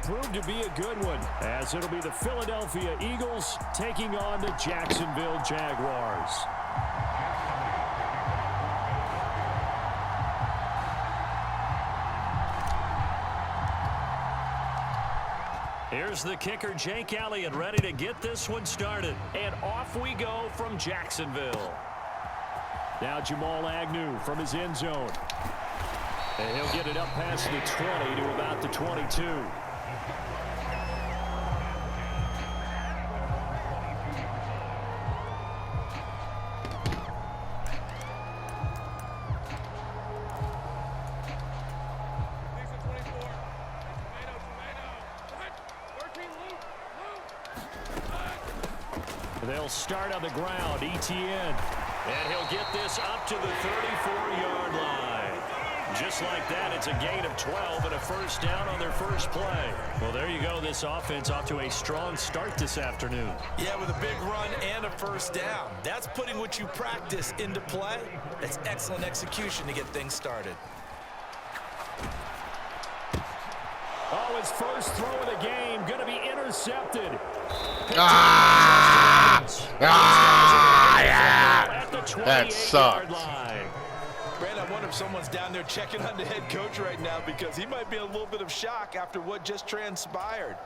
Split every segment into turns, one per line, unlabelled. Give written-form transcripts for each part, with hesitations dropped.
prove to be a good one, as it'll be the Philadelphia Eagles taking on the Jacksonville Jaguars. Here's the kicker, Jake Elliott, ready to get this one started. And off we go from Jacksonville. Now Jamal Agnew from his end zone. And he'll get it up past the 20 to about the 22. They'll start on the ground, Etienne. And he'll get this up to the 34-yard line. Just like that, it's a gain of 12 and a first down on their first play. Well, there you go. This offense off to a strong start this afternoon.
Yeah, with a big run and a first down. That's putting what you practice into play. That's excellent execution to get things started.
Oh, his first throw of the game going to be intercepted.
Yeah. That sucked.
Brandon, I wonder if someone's down there checking on the head coach right now, because he might be in a little bit of shock after what just transpired.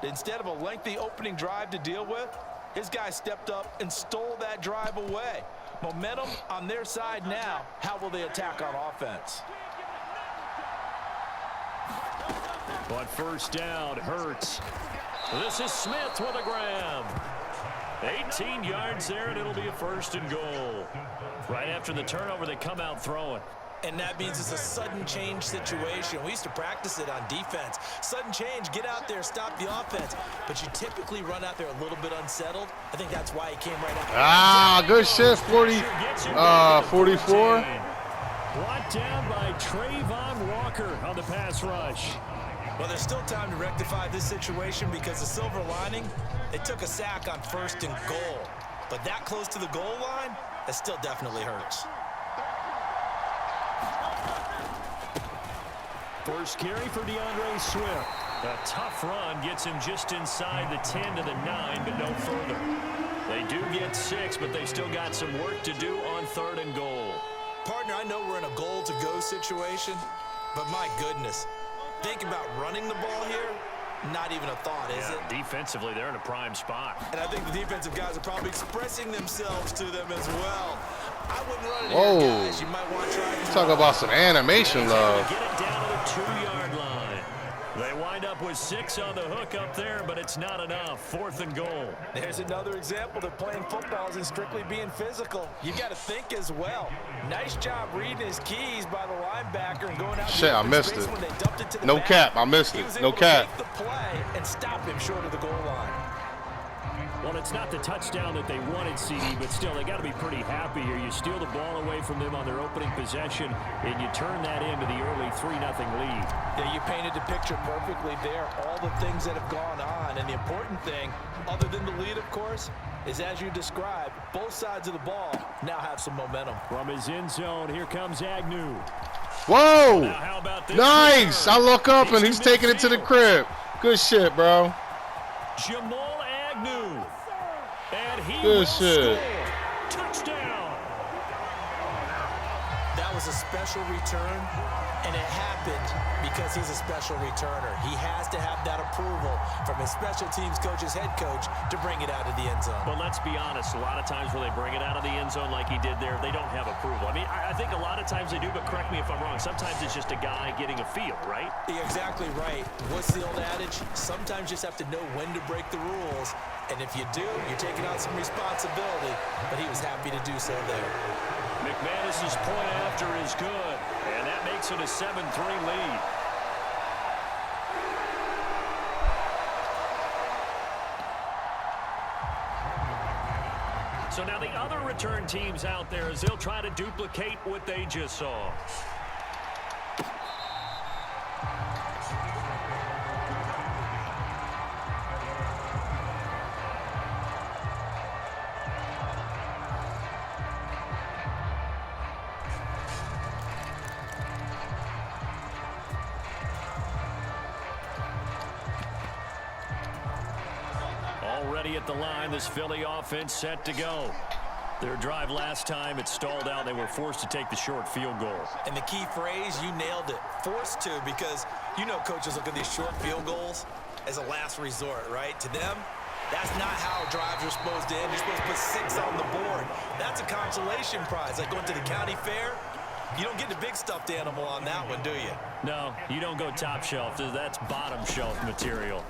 Instead of a lengthy opening drive to deal with, his guy stepped up and stole that drive away. Momentum on their side now. How will they attack on offense?
But first down, Hurts. This is Smith with a grab. 18 yards there, and it'll be a first and goal. Right after the turnover, they come out throwing.
And that means it's a sudden change situation. We used to practice it on defense. Sudden change, get out there, stop the offense. But you typically run out there a little bit unsettled. I think that's why he came right out.
Good shit, 44.
Brought down by Trayvon Walker on the pass rush.
Well, there's still time to rectify this situation, because the silver lining, they took a sack on first and goal. But that close to the goal line, that still definitely hurts.
First carry for DeAndre Swift. A tough run gets him just inside the 10 to the 9, but no further. They do get 6, but they still got some work to do on third and goal.
Partner, I know we're in a goal-to-go situation, but my goodness, think about running the ball here. Not even a thought, is it?
Defensively, they're in a prime spot.
And I think the defensive guys are probably expressing themselves to them as well. I wouldn't run it
Whoa.
here, guys. You might want to try.
Talk about some animation love.
Get it down to the 2-yard line. They wind up with 6 on the hook up there, but it's not enough. Fourth and goal.
There's another example that playing football isn't strictly being physical. You got to think as well. Nice job reading his keys by the linebacker and going out.
Shit, I missed it. No cap, I missed it. No cap.
The play and stop him short of the goal line.
Well, it's not the touchdown that they wanted, CD, but still, they got to be pretty happy here. You steal the ball away from them on their opening possession, and you turn that into the early 3-0 lead.
Yeah, you painted the picture perfectly there. All the things that have gone on, and the important thing, other than the lead, of course, is as you described, both sides of the ball now have some momentum.
From his end zone, here comes Agnew.
Whoa!
Now, how about this?
Nice! I look up and he's taking it to the crib. Good shit, bro.
Jamal Agnew. And he
Good shit.
Touchdown.
That was a special return, and it happened because he's a special returner. He has to have that approval from his special teams coach's head coach to bring it out of the end zone.
But let's be honest, a lot of times when they bring it out of the end zone like he did there, they don't have approval. I mean, I think a lot of times they do, but correct me if I'm wrong. Sometimes it's just a guy getting a feel, right?
You're exactly right. What's the old adage? Sometimes you just have to know when to break the rules. And if you do, you're taking on some responsibility. But he was happy to do so there.
McManus's point after is good. And that makes it a 7-3 lead. So now the other return teams out there as they'll try to duplicate what they just saw. ready at the line. This Philly offense set to go. Their drive last time, it stalled out. They were forced to take the short field goal.
And the key phrase, you nailed it, forced to, because you know coaches look at these short field goals as a last resort, right? To them, that's not how drives are supposed to end. You're supposed to put 6 on the board. That's a consolation prize, like going to the county fair. You don't get the big stuffed animal on that one, do you?
No, you don't go top shelf. That's bottom shelf material.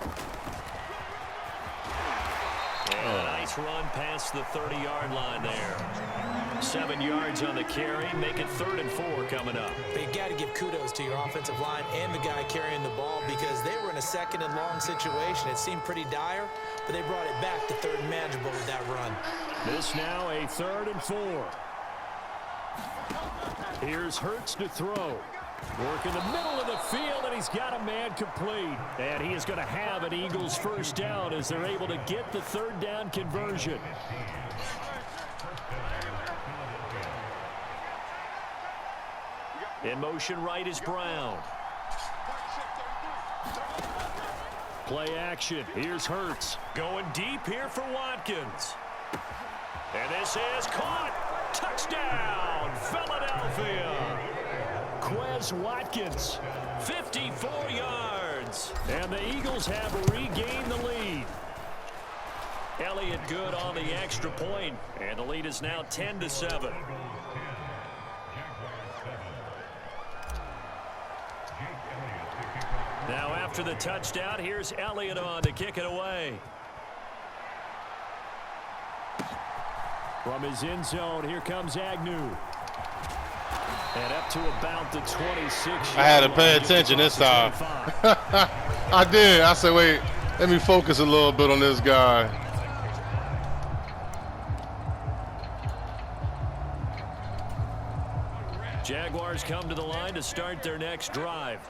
And a nice run past the 30-yard line there. 7 yards on the carry. Make it 3rd and 4 coming up.
But you got to give kudos to your offensive line and the guy carrying the ball because they were in a 2nd and long situation. It seemed pretty dire, but they brought it back to 3rd and manageable with that run.
This now a 3rd and 4. Here's Hurts to throw. Work in the middle of the field, and he's got a man complete. And he is going to have an Eagles first down as they're able to get the 3rd down conversion. In motion right is Brown. Play action. Here's Hurts. Going deep here for Watkins. And this is caught. Touchdown, Philadelphia. Quez Watkins, 54 yards. And the Eagles have regained the lead. Elliott good on the extra point, and the lead is now 10-7. Now after the touchdown, here's Elliott on to kick it away. From his end zone, here comes Agnew. And up to about the 26.
I had to pay attention this time. I did. I said, wait, let me focus a little bit on this guy.
Jaguars come to the line to start their next drive.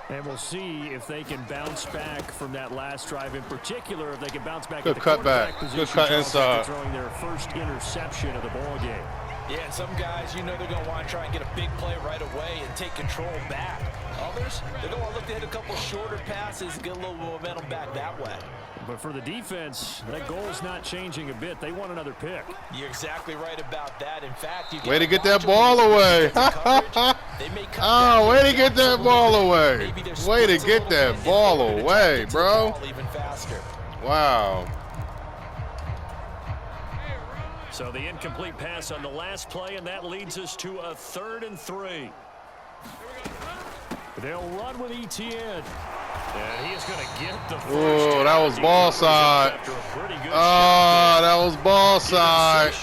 And we'll see if they can bounce back from that last drive in particular, if they can bounce back.
Good cut back. Good cut inside.
Throwing their first interception of the ball game.
Yeah, and some guys, you know they're going to want to try and get a big play right away and take control back. Others, they're going to look to hit a couple shorter passes and get a little momentum back that way.
But for the defense, that goal's not changing a bit. They want another pick.
You're exactly right about that. In fact, you
way to get that ball away. Oh, way to get that ball away. Way to get that ball away, bro.
Even faster.
Wow.
So the incomplete pass on the last play, and that leads us to a 3rd and 3. They'll run with Etienne. And he is going to get the first.
Oh, that was ball side. Oh, that was ball side.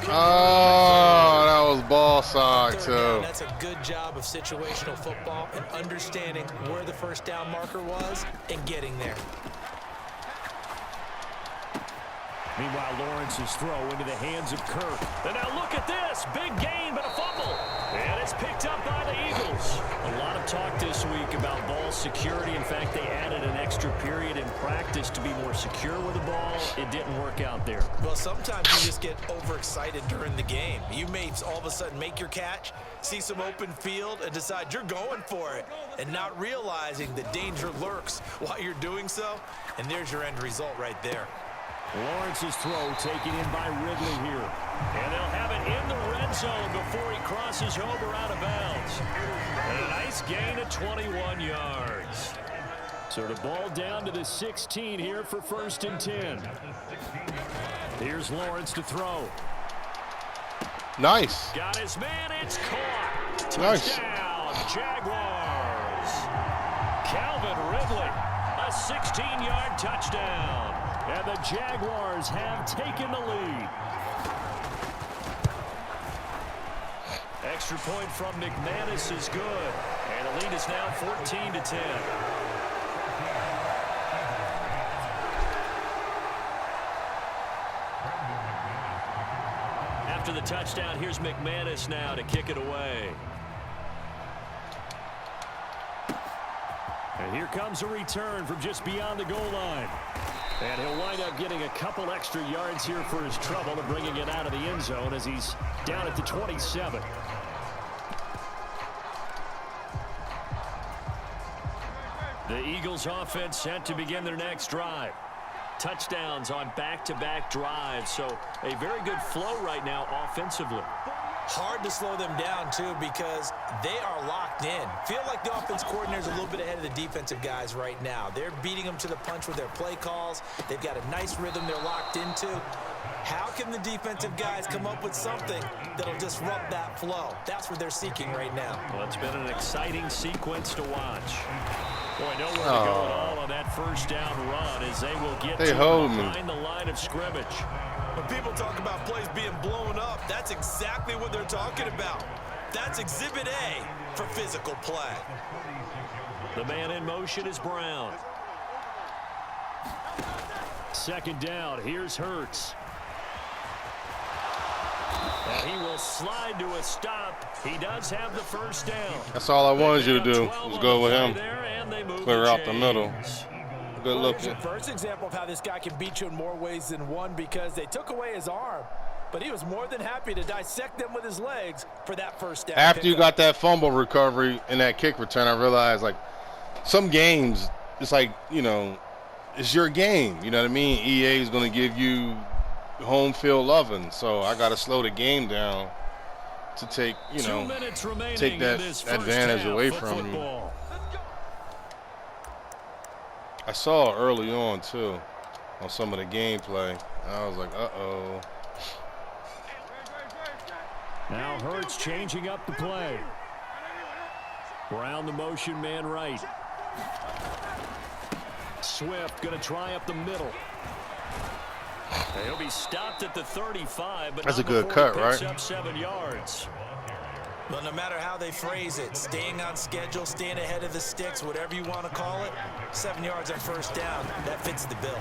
Oh, that was ball side, too.
That's a good job of situational football and understanding where the first down marker was and getting there.
Meanwhile, Lawrence's throw into the hands of Kirk. And now look at this. Big gain, but a fumble. And it's picked up by the Eagles. A lot of talk this week about ball security. In fact, they added an extra period in practice to be more secure with the ball. It didn't work out there.
Well, sometimes you just get overexcited during the game. You may all of a sudden make your catch, see some open field, and decide you're going for it, and not realizing the danger lurks while you're doing so. And there's your end result right there.
Lawrence's throw taken in by Ridley here. And they'll have it in the red zone before he crosses over out of bounds. And a nice gain of 21 yards. So the ball down to the 16 here for 1st and 10. Here's Lawrence to throw.
Nice.
Got his man. It's caught.
Nice.
Touchdown, Jaguars. Calvin Ridley, a 16-yard touchdown. And the Jaguars have taken the lead. Extra point from McManus is good. And the lead is now 14-10. After the touchdown, here's McManus now to kick it away. And here comes a return from just beyond the goal line. And he'll wind up getting a couple extra yards here for his trouble and bringing it out of the end zone as he's down at the 27. The Eagles offense set to begin their next drive. Touchdowns on back-to-back drives, so a very good flow right now offensively.
Hard to slow them down, too, because they are locked in. Feel like the offense coordinator is a little bit ahead of the defensive guys right now. They're beating them to the punch with their play calls. They've got a nice rhythm they're locked into. How can the defensive guys come up with something that'll disrupt that flow? That's what they're seeking right now.
Well, it's been an exciting sequence to watch. Boy, nowhere to go at all on that first down run as they will get behind the line of scrimmage.
When people talk about plays being blown up, that's exactly what they're talking about. That's Exhibit A for physical play.
The man in motion is Brown. Second down, here's Hurts. And he will slide to a stop. He does have the first down.
That's all I wanted you to do, was go with him. Clear out the middle. Good looking.
First example of how this guy can beat you in more ways than one, because they took away his arm, but he was more than happy to dissect them with his legs for that first down.
After you got that fumble recovery and that kick return, I realized, like, some games, it's like, you know, it's your game. You know what I mean? EA is going to give you home field loving, so I got to slow the game down to take, you know, take that advantage away from you. I saw it early on, too, on some of the gameplay. I was like, uh-oh.
Now Hurts changing up the play. Brown the motion man right. Swift going to try up the middle. He'll be stopped at the 35, but
that's a good cut, right?
Up 7 yards.
Well, no matter how they phrase it, staying on schedule, staying ahead of the sticks, whatever you want to call it, 7 yards on first down, that fits the bill.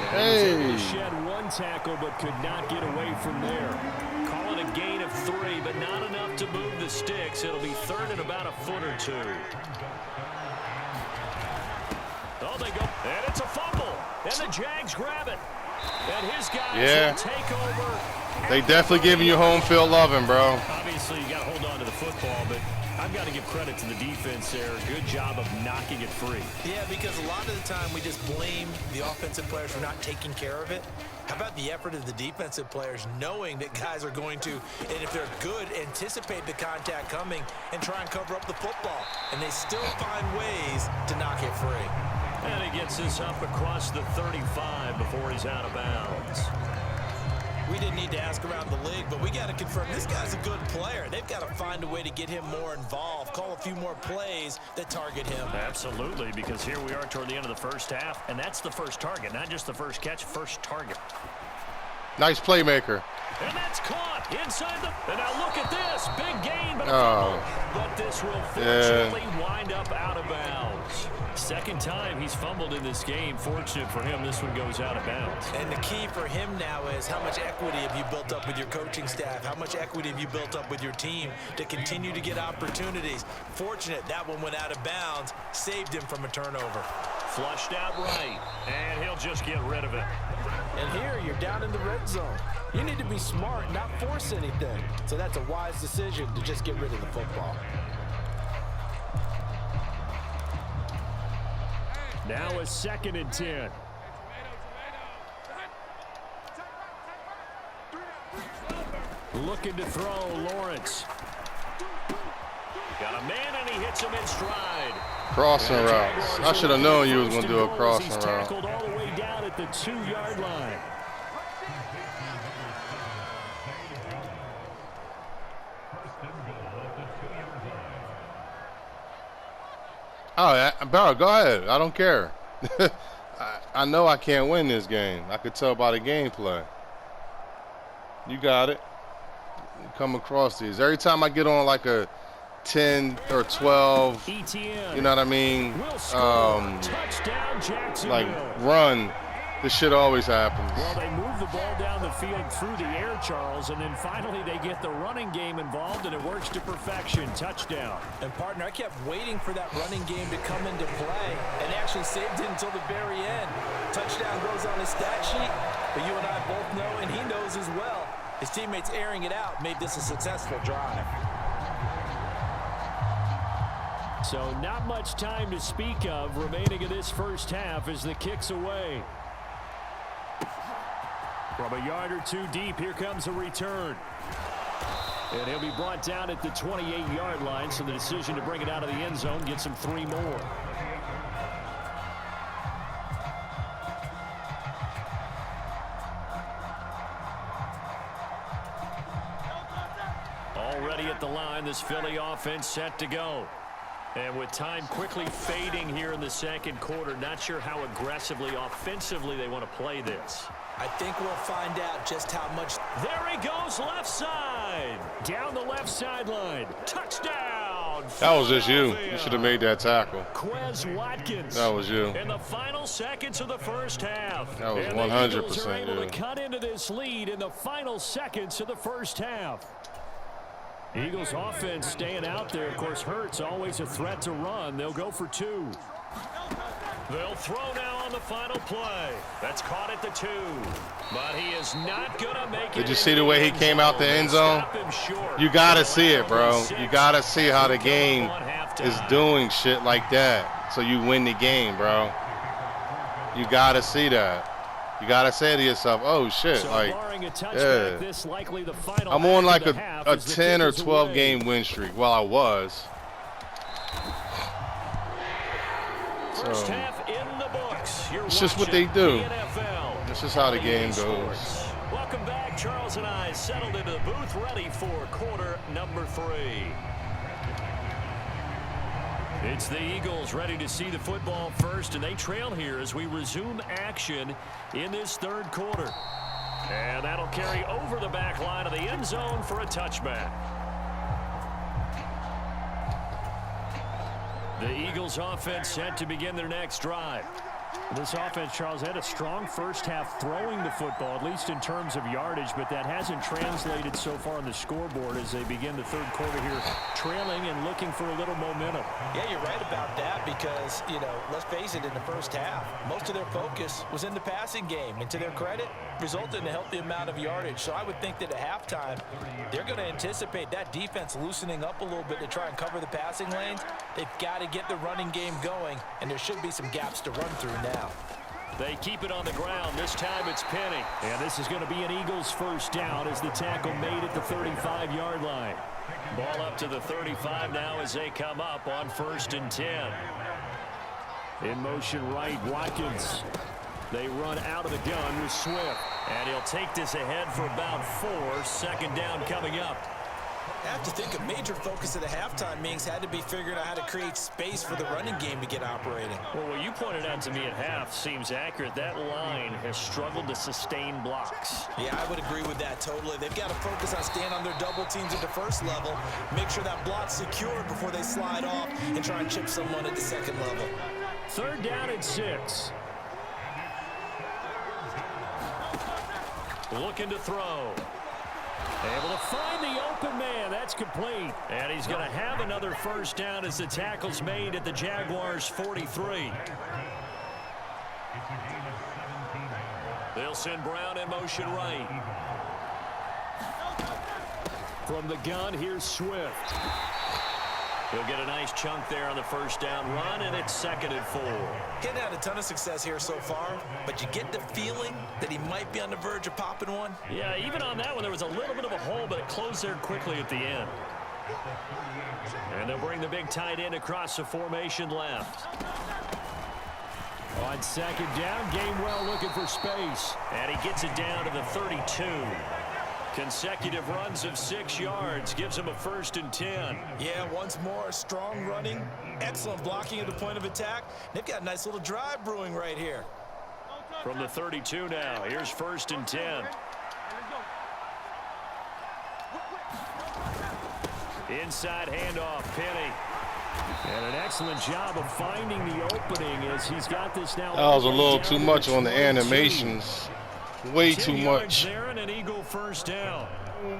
Hey. He was able to shed one tackle, but could not get away from there. Call it a gain of 3, but not enough to move the sticks. It'll be third and about a foot or two. Oh, they go, and it's a fumble, and the Jags grab it. And his guys will take over.
They definitely giving you home field loving, bro.
Obviously, you got to hold on to the football, but I've got to give credit to the defense there. Good job of knocking it free.
Yeah, because a lot of the time we just blame the offensive players for not taking care of it. How about the effort of the defensive players knowing that guys are going to, and if they're good, anticipate the contact coming and try and cover up the football. And they still find ways to knock it free.
And he gets this up across the 35 before he's out of bounds.
We didn't need to ask around the league, but we got to confirm this guy's a good player. They've got to find a way to get him more involved, call a few more plays that target him.
Absolutely, because here we are toward the end of the first half, and that's the first target, not just the first catch, first target.
Nice playmaker.
And that's caught inside the... And now look at this. Big gain, but a fumble. But this will fortunately wind up out of bounds. Second time he's fumbled in this game. Fortunate for him, this one goes out of bounds.
And the key for him now is how much equity have you built up with your coaching staff? How much equity have you built up with your team to continue to get opportunities? Fortunate that one went out of bounds, saved him from a turnover.
Flushed out right, and he'll just get rid of it.
And here you're down in the red zone. You need to be smart, not force anything. So that's a wise decision to just get rid of the football.
Now a 2nd and 10. Looking to throw, Lawrence. Got a man, and he hits him in stride.
Crossing routes. I should have known you was going to do a crossing route.
He's tackled all the way down at the 2-yard line.
Oh, bro, go ahead. I don't care. I know I can't win this game. I could tell by the gameplay. You got it. Come across these. Every time I get on like a 10 or 12, you know what I mean? Like run, this shit always happens.
Well, they move the ball down the field through the air, Charles, and then finally they get the running game involved, and it works to perfection. Touchdown.
And, partner, I kept waiting for that running game to come into play, and they actually saved it until the very end. Touchdown goes on his stat sheet, but you and I both know, and he knows as well, his teammates airing it out made this a successful drive.
So not much time to speak of remaining in this first half as the kick's away. From a yard or two deep, here comes a return. And he'll be brought down at the 28-yard line, so the decision to bring it out of the end zone gets him 3 more. Already at the line, this Philly offense set to go. And with time quickly fading here in the second quarter, not sure how aggressively, offensively they want to play this.
I think we'll find out just how much.
There he goes, left side. Down the left sideline. Touchdown.
That was just you. You should have made that tackle.
Quez Watkins.
That was you.
In the final seconds of the first half.
That was
and
100%
the Eagles are able
you.
to cut into this lead in the final seconds of the first half. Eagles offense staying out there. Of course, Hurts always a threat to run. They'll go for 2. They'll throw now on the final play. That's caught at the 2. But he is not going to make it.
Did you see the way he came out the end zone? You got to see it, bro. You got to see how the game is doing shit like that. So you win the game, bro. You got to see that. You got to say to yourself, oh, shit. Like, yeah. I'm on like a 10 or 12 game win streak. Well, I was.
First half in the books.
It's just what they do. This is how the game goes.
Welcome back. Charles and I settled into the booth, ready for quarter number 3. It's the Eagles ready to see the football first, and they trail here as we resume action in this third quarter. And that'll carry over the back line of the end zone for a touchback. The Eagles offense set to begin their next drive. This offense, Charles, had a strong first half throwing the football, at least in terms of yardage, but that hasn't translated so far on the scoreboard as they begin the third quarter here, trailing and looking for a little momentum.
Yeah, you're right about that because, you know, let's face it, in the first half, most of their focus was in the passing game, and to their credit, resulted in a healthy amount of yardage. So I would think that at halftime, they're going to anticipate that defense loosening up a little bit to try and cover the passing lanes. They've got to get the running game going, and there should be some gaps to run through now.
They keep it on the ground. This time it's Penny. And this is going to be an Eagles first down as the tackle made at the 35-yard line. Ball up to the 35 now as they come up on 1st and 10. In motion right, Watkins. They run out of the gun with Swift. And he'll take this ahead for about 4. 2nd down coming up.
I have to think a major focus of the halftime meetings had to be figuring out how to create space for the running game to get operating.
Well, what you pointed out to me at half seems accurate. That line has struggled to sustain blocks.
Yeah, I would agree with that totally. They've got to focus on staying on their double teams at the first level, make sure that block's secured before they slide off and try and chip someone at the second level.
3rd down and 6. Looking to throw. Able to find the open man. That's complete. And he's going to have another first down as the tackle's made at the Jaguars' 43. They'll send Brown in motion right. From the gun, here's Swift. He'll get a nice chunk there on the first down run, and it's 2nd and 4.
Getting had a ton of success here so far, but you get the feeling that he might be on the verge of popping one.
Yeah, even on that one, there was a little bit of a hole, but it closed there quickly at the end. And they'll bring the big tight end across the formation left. On 2nd down, Gainwell looking for space. And he gets it down to the 32. Consecutive runs of 6 yards gives him a 1st and 10.
Yeah, once more, strong running, excellent blocking at the point of attack. They've got a nice little drive brewing right here.
From the 32 now, here's 1st and 10. Inside handoff, Penny. And an excellent job of finding the opening as he's got this now.
That was a little too much on the animations. Way too much.
There and an Eagle first down.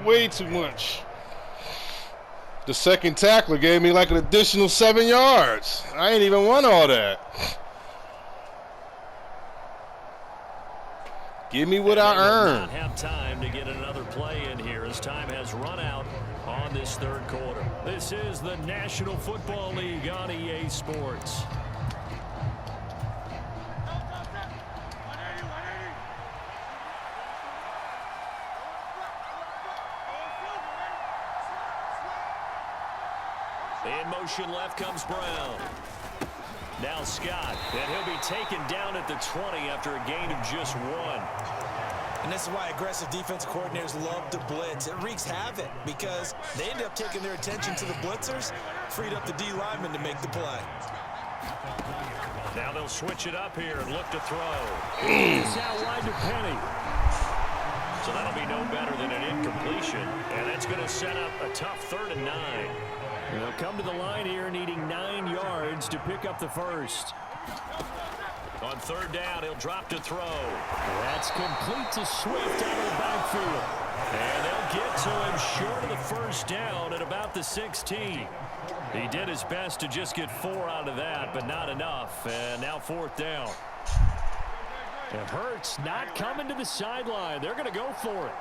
Way too much. The second tackler gave me like an additional 7 yards. I ain't even want all that. Give me what I earned.
Not have time to get another play in here as time has run out on in this third quarter. This is the National Football League on EA Sports. In motion left comes Brown. Now Scott, and he'll be taken down at the 20 after a gain of just 1.
And this is why aggressive defensive coordinators love to blitz. It wreaks havoc because they end up taking their attention to the blitzers, freed up the D lineman to make the play.
Now they'll switch it up here and look to throw. It's out wide to Penny. So that'll be no better than an incompletion, and that's going to set up a tough 3rd and 9. They'll come to the line here needing 9 yards to pick up the first. On 3rd down, he'll drop to throw. That's complete to Swift out of the backfield. And they'll get to him short of the first down at about the 16. He did his best to just get 4 out of that, but not enough. And now 4th down. And Hurts not coming to the sideline. They're going to go for it.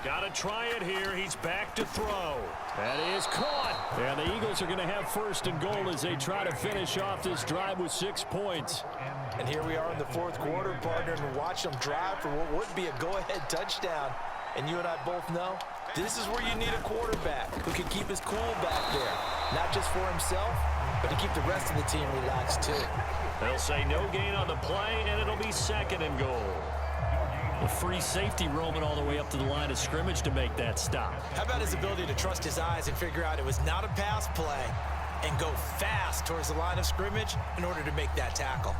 Got to try it here. He's back to throw. That is caught. And the Eagles are going to have 1st and goal as they try to finish off this drive with 6 points.
And here we are in the 4th quarter, partner, and watch them drive for what would be a go-ahead touchdown. And you and I both know this is where you need a quarterback who can keep his cool back there. Not just for himself, but to keep the rest of the team relaxed too.
They'll say no gain on the play, and it'll be 2nd and goal. A free safety roaming all the way up to the line of scrimmage to make that stop.
How about his ability to trust his eyes and figure out it was not a pass play and go fast towards the line of scrimmage in order to make that tackle?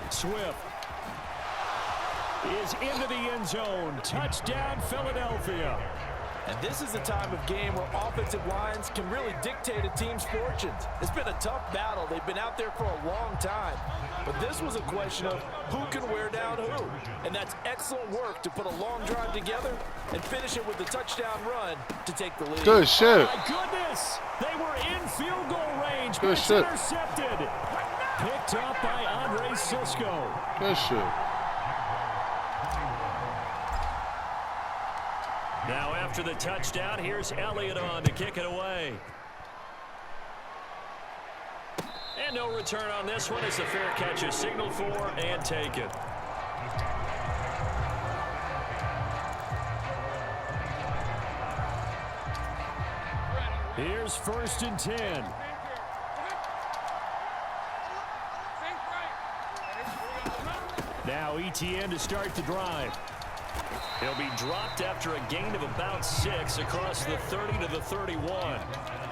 Swift is into the end zone. Touchdown, Philadelphia.
And this is the time of game where offensive lines can really dictate a team's fortunes. It's been a tough battle. They've been out there for a long time. But this was a question of who can wear down who. And that's excellent work to put a long drive together and finish it with a touchdown run to take the lead.
Good shit.
Oh, my goodness. They were in field goal range, but
Good
it's
shit.
intercepted. Picked up by Andre Cisco.
Good shit.
Now after the touchdown, here's Elliott on to kick it away. And no return on this one as the fair catch is signaled for and taken. Here's 1st and 10. Now ETN to start the drive. He'll be dropped after a gain of about 6 across the 30 to the 31.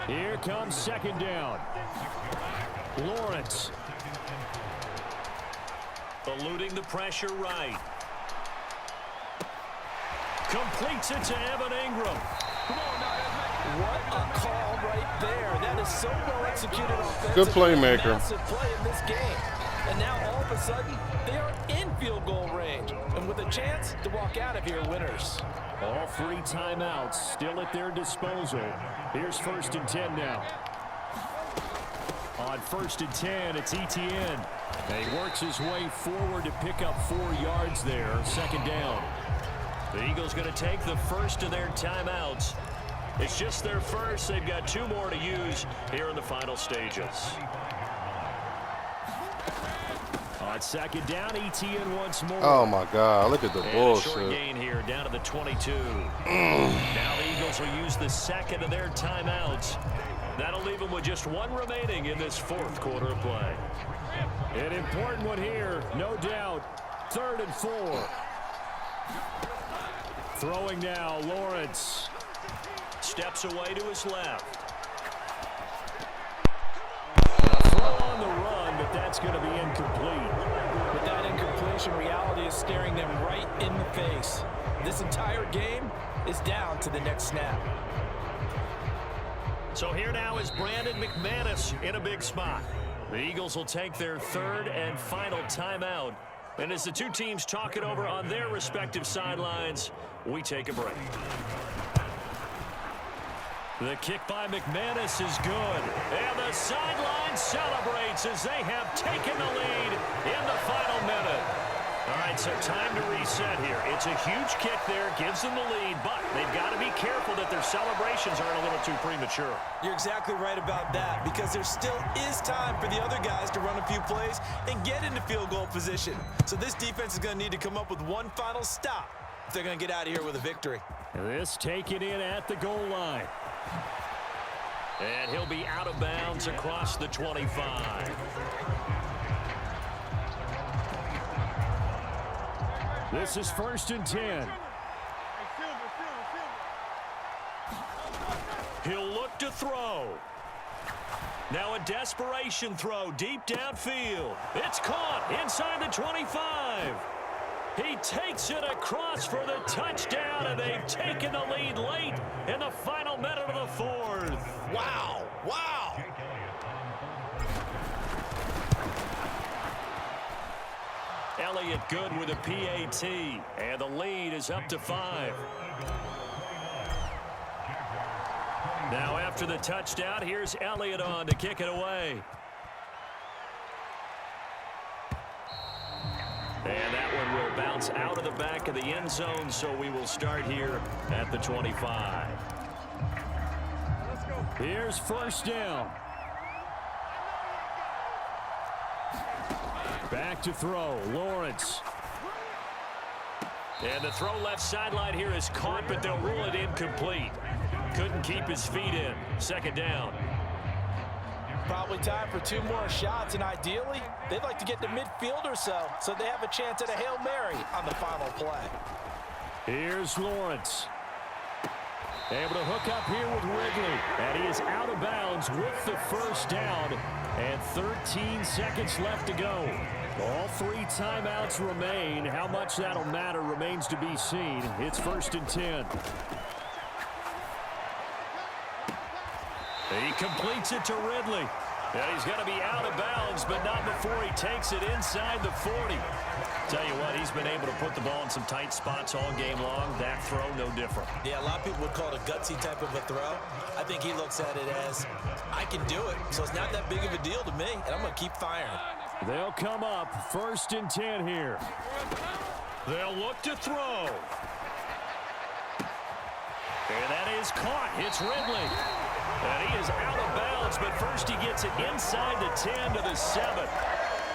Here comes 2nd down. Lawrence. Eluding the pressure right. Completes it to Evan Ingram.
What a call right there. That is so well executed offensively.
Good playmaker.
Massive play in this game. And now all of a sudden, they are in field goal range. And with a chance to walk out of here winners.
All 3 timeouts still at their disposal. Here's 1st and 10 now. On 1st and 10, it's ETN. He works his way forward to pick up 4 yards there. 2nd down. The Eagles going to take the first of their timeouts. It's just their first. They've got 2 more to use here in the final stages. On 2nd down, ETN once more.
Oh my God! Look at the bullshit.
Short gain here down to the 22. Now the Eagles will use the 2nd of their timeouts. That'll leave them with just 1 remaining in this 4th quarter of play. An important one here, no doubt. 3rd and 4. Throwing now, Lawrence. Steps away to his left. A throw on the run, but but that's going to be incomplete.
With that incompletion, reality is staring them right in the face. This entire game is down to the next snap.
So here now is Brandon McManus in a big spot. The Eagles will take their third and final timeout. And as the two teams talk it over on their respective sidelines, we take a break. The kick by McManus is good. And the sideline celebrates as they have taken the lead in the final minute. All right, so time to reset here. It's a huge kick there, gives them the lead, but they've got to be careful that their celebrations aren't a little too premature.
You're exactly right about that, because there still is time for the other guys to run a few plays and get into field goal position. So this defense is going to need to come up with one final stop if they're going to get out of here with a victory.
This taken in at the goal line. And he'll be out of bounds across the 25. This is 1st and 10. He'll look to throw. Now a desperation throw deep downfield. It's caught inside the 25. He takes it across for the touchdown, and they've taken the lead late in the final minute of the fourth.
Wow! Wow!
Elliott good with a PAT, and the lead is up to 5. Now after the touchdown, here's Elliott on to kick it away. And that one will bounce out of the back of the end zone, so we will start here at the 25. Here's 1st down. Back to throw, Lawrence. And the throw left sideline here is caught, but they'll rule it incomplete. Couldn't keep his feet in. 2nd down.
Probably time for 2 more shots, and ideally, they'd like to get to midfield or so they have a chance at a Hail Mary on the final play.
Here's Lawrence. Able to hook up here with Ridley, and he is out of bounds with the 1st down, and 13 seconds left to go. All 3 timeouts remain. How much that'll matter remains to be seen. It's 1st and 10. He completes it to Ridley. And he's going to be out of bounds, but not before he takes it inside the 40. Tell you what, he's been able to put the ball in some tight spots all game long. That throw, no different.
Yeah, a lot of people would call it a gutsy type of a throw. I think he looks at it as, I can do it, so it's not that big of a deal to me, and I'm going to keep firing.
They'll come up 1st and 10 here. They'll look to throw. And that is caught. It's Ridley. And he is out of bounds, but first he gets it inside the 10 to the 7.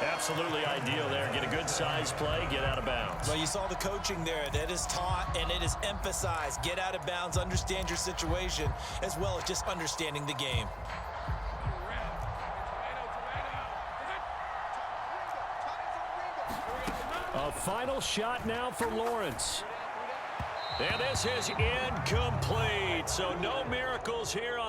Absolutely ideal there. Get a good size play, get out of bounds.
Well, you saw the coaching there. That is taught and it is emphasized. Get out of bounds, understand your situation, as well as just understanding the game.
A final shot now for Lawrence. And this is incomplete. So no miracles here on